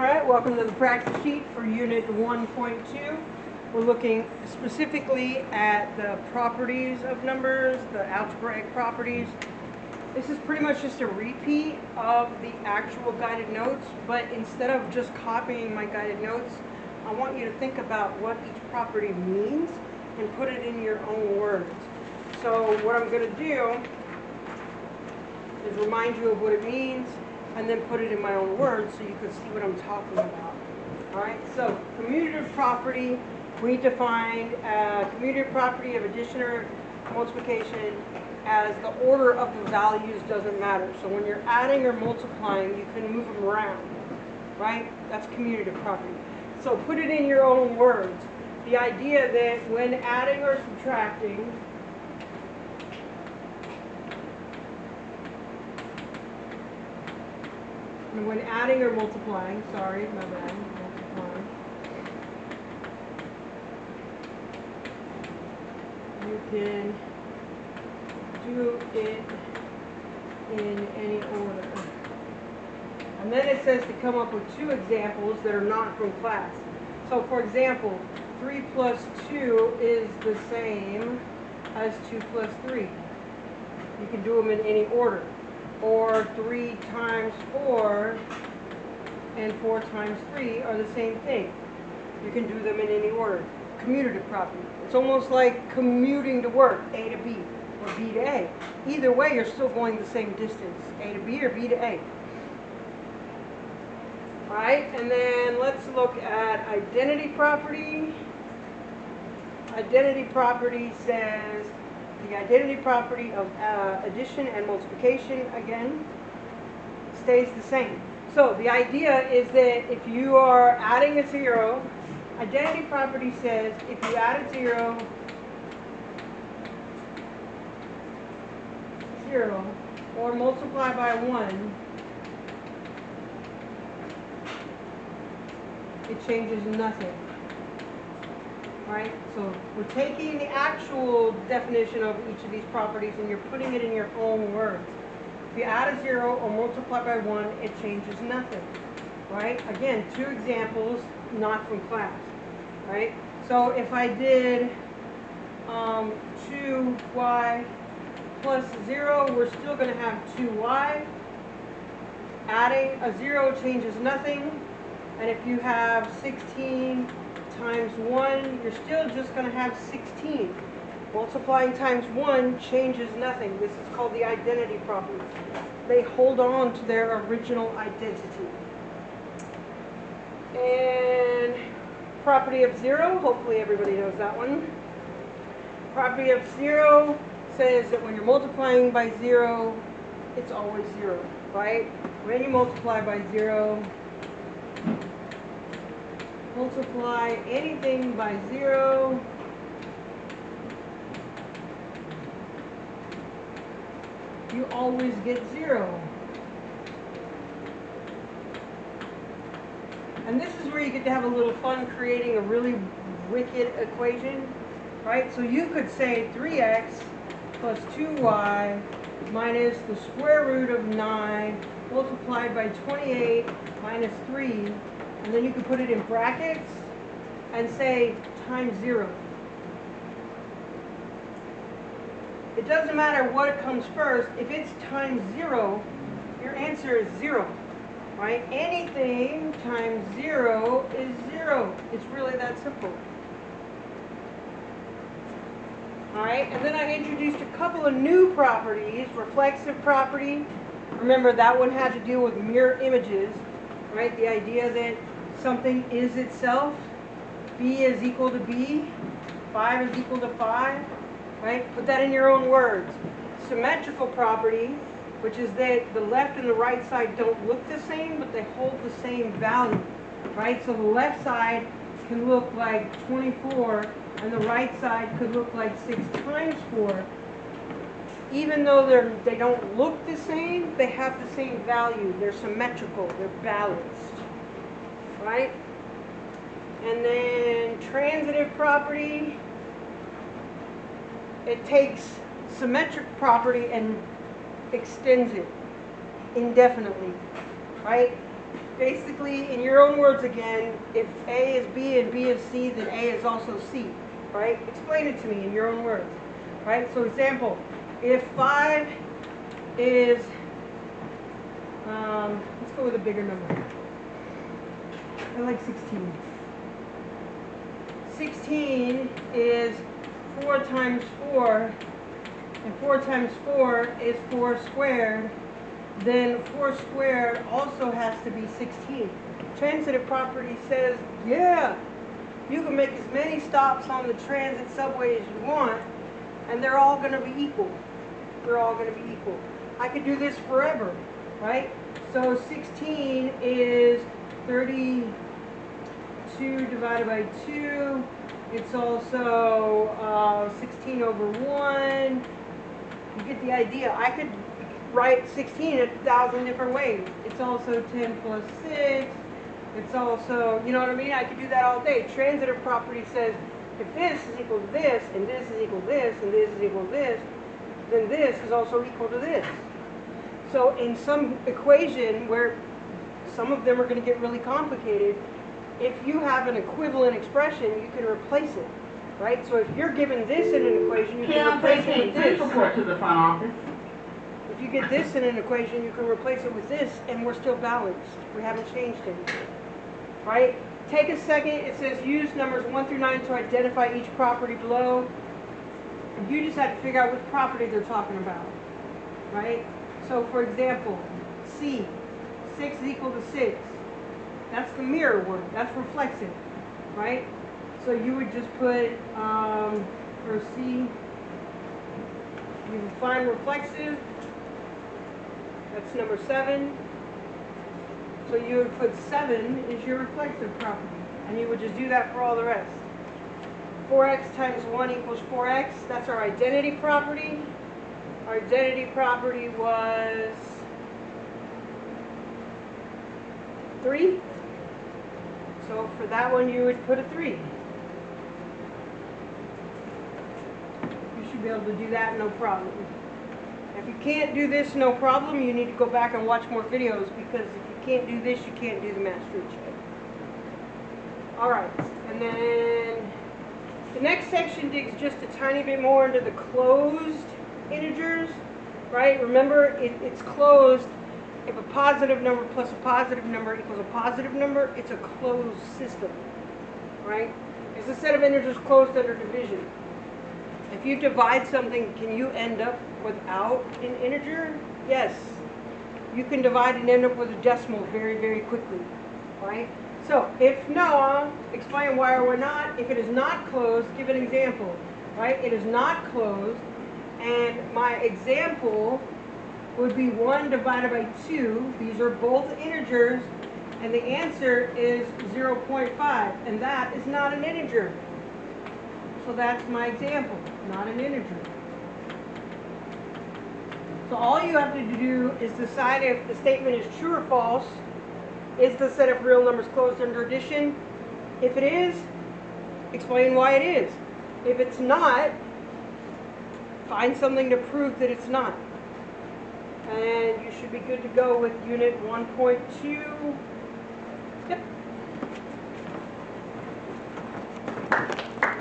Alright, welcome to the practice sheet for Unit 1.2. We're looking specifically at the properties of numbers, the algebraic properties. This is pretty much just a repeat of the actual guided notes, but instead of just copying my guided notes, I want you to think about what each property means and put it in your own words. So what I'm going to do is remind you of what it means and then put it in my own words so you can see what I'm talking about. Alright, so commutative property, we defined commutative property of addition or multiplication as the order of the values doesn't matter. So when you're adding or multiplying, you can move them around, right? That's commutative property. So put it in your own words. The idea that when adding or subtracting, and when adding or multiplying, sorry, my bad, multiplying, you can do it in any order. And then it says to come up with two examples that are not from class. So for example, 3 plus 2 is the same as 2 plus 3. You can do them in any order. Or 3 times 4 and 4 times 3 are the same thing. You can do them in any order. Commutative property. It's almost like commuting to work, A to B or B to A. Either way, you're still going the same distance, A to B or B to A. Alright, and then let's look at identity property. Identity property says the identity property of addition and multiplication, again, stays the same. So the idea is that if you are adding a 0, identity property says if you add a 0, 0, or multiply by 1, it changes nothing. Right? So we're taking the actual definition of each of these properties and you're putting it in your own words. If you add a 0 or multiply by 1, it changes nothing. Right? Again, two examples not from class. Right? So if I did 2y plus 0, we're still going to have 2y. Adding a 0 changes nothing. And if you have 16 times 1, you're still just going to have 16. Multiplying times 1 changes nothing. This is called the identity property. They hold on to their original identity. And property of 0, hopefully everybody knows that one. Property of 0 says that when you're multiplying by 0, it's always 0, right? When you multiply by 0, multiply anything by 0, you always get 0. And this is where you get to have a little fun creating a really wicked equation, right? So you could say 3x plus 2y minus the square root of 9 multiplied by 28 minus 3. And then you can put it in brackets and say times 0. It doesn't matter what comes first. If it's times 0, your answer is 0. Right? Anything times 0 is 0. It's really that simple. Alright, and then I introduced a couple of new properties. Reflexive property. Remember, that one had to deal with mirror images. Right? The idea that something is itself. B is equal to B. 5 is equal to 5. Right? Put that in your own words. Symmetrical property, which is that the left and the right side don't look the same, but they hold the same value. Right? So the left side can look like 24, and the right side could look like 6 times 4. Even though they don't look the same, they have the same value. They're symmetrical. They're balanced. Right? And then transitive property, it takes symmetric property and extends it indefinitely. Right? Basically, in your own words again, if A is B and B is C, then A is also C, right? Explain it to me in your own words, right? So example, if 5 is, let's go with a bigger number. I like 16. 16 is 4 times 4, and 4 times 4 is 4 squared. Then 4 squared also has to be 16. Transitive property says, yeah, you can make as many stops on the transit subway as you want, and they're all going to be equal. They're all going to be equal. I could do this forever, right? So 16 is 32 divided by 2. It's also 16 over 1. You get the idea. I could write 16 a 1,000 different ways. It's also 10 plus 6. It's also, you know what I mean? I could do that all day. Transitive property says if this is equal to this, and this is equal to this, and this is equal to this, then this is also equal to this. So in some equation where some of them are going to get really complicated, if you have an equivalent expression, you can replace it, right? So if you're given this in an equation, you can replace it with this. Report to the front office. If you get this in an equation, you can replace it with this, and we're still balanced. We haven't changed anything, right? Take a second. It says use numbers 1 through 9 to identify each property below. You just have to figure out which property they're talking about, right? So for example, C, 6 is equal to 6. That's the mirror word. That's reflexive, right? So you would just put, for C, you would find reflexive. That's number 7. So you would put 7 is your reflexive property. And you would just do that for all the rest. 4x times 1 equals 4x. That's our identity property. Our identity property was 3. So for that one, you would put a 3. You should be able to do that no problem. If you can't do this no problem, you need to go back and watch more videos, because if you can't do this, you can't do the mastery check. Alright, and then the next section digs just a tiny bit more into the closed integers, right? Remember, it's closed. If a positive number plus a positive number equals a positive number, it's a closed system, right? It's a set of integers closed under division. If you divide something, can you end up without an integer? Yes. You can divide and end up with a decimal very, very quickly, right? So, if no, explain why or why not. If it is not closed, give an example, right? It is not closed, and my example would be 1 divided by 2. These are both integers, and the answer is 0.5, and that is not an integer. So that's my example, not an integer. So all you have to do is decide if the statement is true or false. Is the set of real numbers closed under addition? If it is, explain why it is. If it's not, find something to prove that it's not. And you should be good to go with Unit 1.2.